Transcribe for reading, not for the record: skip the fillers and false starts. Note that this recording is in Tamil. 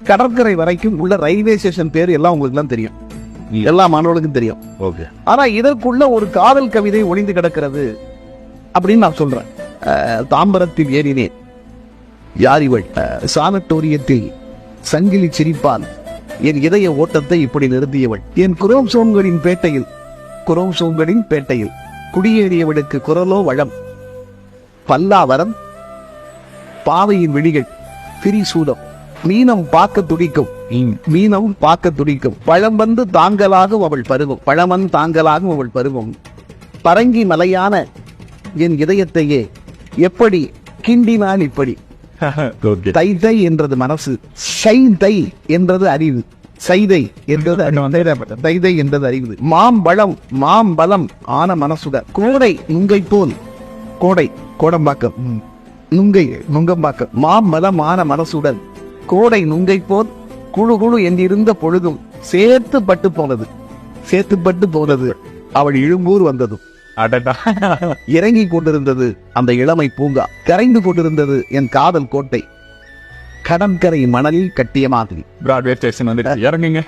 கடற்கரை வரைக்கும் உள்ள ரயில்வே ஸ்டேஷன் பேர் எல்லாம் உங்களுக்கு எல்லாம் தெரியும், எல்லா மாணவர்களுக்கும் தெரியும். ஓகே. ஆனா இதற்குள்ள ஒரு காதல் கவிதை ஒளிந்து கிடக்கிறது அப்படின்னு நான் சொல்றேன். தாம்பரத்தில் ஏறினேன் யார் இவள், சானட்டோரியத்தில் சங்கிலி சிரிப்பால் என் இதய ஓட்டத்தை இப்படி நிறுத்தியவள், என் குரோம்சோம்களின் பேட்டையில் குடியேறியவளுக்கு குரலோ வளம், பல்லாவரம் பாவையின் விழிகள் திரிசூலம், மீனம் பார்க்க துடிக்கும் பழம் வந்து தாங்கலாகும் அவள் பருவம் பரங்கி மலையான என் இதயத்தையே எப்படி கிண்டினால் இப்படி. தை தை என்றது மனசு, தை என்றது அறிவு, சைதை என்றது அறிவு, மாம்பழம் ஆன மனசுடன் கோடை நுங்கை போல், கோடம்பாக்கம் நுங்கம்பாக்கம், மாம்பழம் ஆன மனசுடன் கோடை நுங்கை போல் குழு குழு என்றிருந்த பொழுதும் சேர்த்து பட்டு போனது அவள் இழும்பூர் வந்ததும். இறங்கி கொண்டிருந்தது அந்த இளமை பூங்கா, கரைந்து கொண்டிருந்தது என் காதல் கோட்டை, கடற்கரை மணலில் கட்டிய மாதிரி. பிராட்வே ஸ்டேஷன் வந்துட்டு இறங்குங்க.